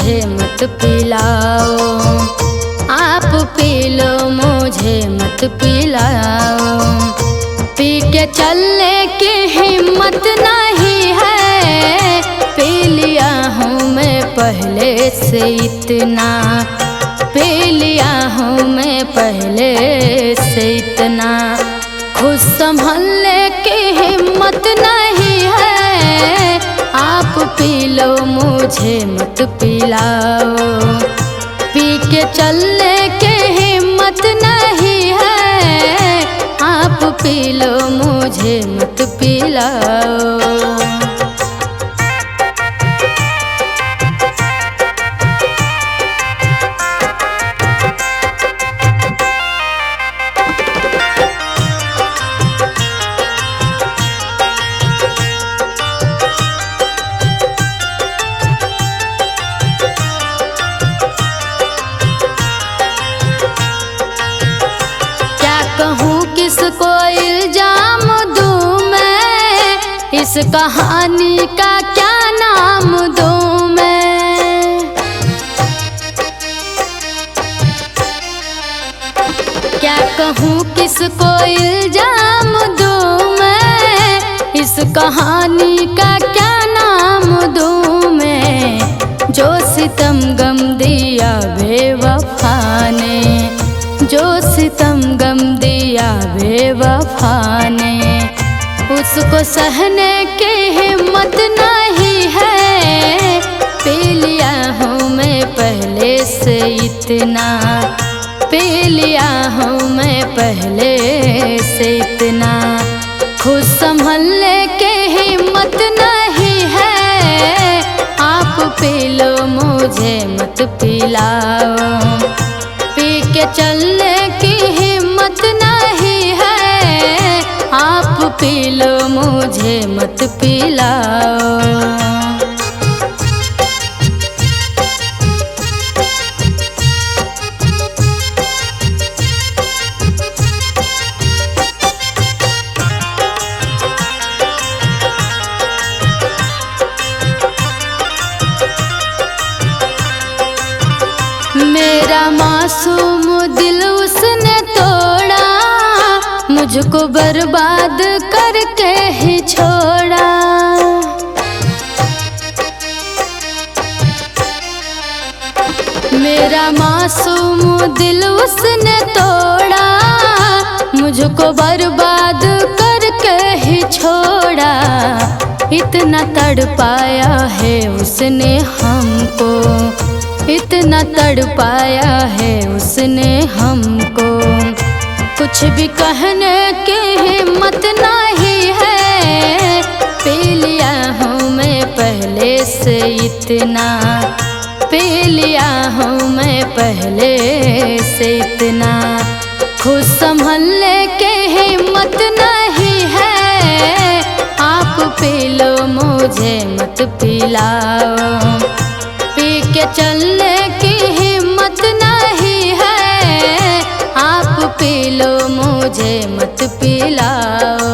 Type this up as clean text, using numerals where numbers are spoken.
मुझे मत पिलाओ, आप पी लो मुझे मत पिलाओ। पी के चलने की हिम्मत नहीं है, पी लिया हूँ मैं पहले से इतना, पी लिया हूँ मैं पहले से इतना। खुद संभलने की हिम्मत नहीं है, आप पी लो मुझे मत पिलाओ। पी के चलने की हिम्मत नहीं है, आप पी लो मुझे मत पिलाओ। कहूँ किसको इल्जाम दूँ मैं, इस कहानी का क्या नाम दूँ मैं। क्या कहूँ किसको इल्जाम दूँ मैं, इस कहानी का क्या नाम दूँ मैं। जो सितम गम दिया बेवफा ने, जो सितम गम दिया बेवफा ने, उसको सहने की हिम्मत नहीं है। पी लिया हूँ मैं पहले से इतना, पी लिया हूँ मैं पहले से इतना। खुद संभलने की हिम्मत नहीं है, आप पी लो मुझे मत पिलाओ। पी के चलने की हिम्मत नहीं है, आप पी लो मुझे मत पिलाओ। मेरा मासूम दिल उसने तोड़ा, मुझको बर्बाद करके ही छोड़ा। मेरा मासूम दिल उसने तोड़ा, मुझको बर्बाद करके ही छोड़ा। इतना तड़पाया है उसने हमको, इतना तड़पाया है उसने हमको। कुछ भी कहने की हिम्मत नहीं है, पी लिया हूँ मैं पहले से इतना, पी लिया हूँ मैं पहले से इतना। खुद संभलने की हिम्मत नहीं है, आप पी लो मुझे मत पिलाओ। पी के चलने की हिम्मत नहीं है, आप पी लो मुझे मत पिलाओ।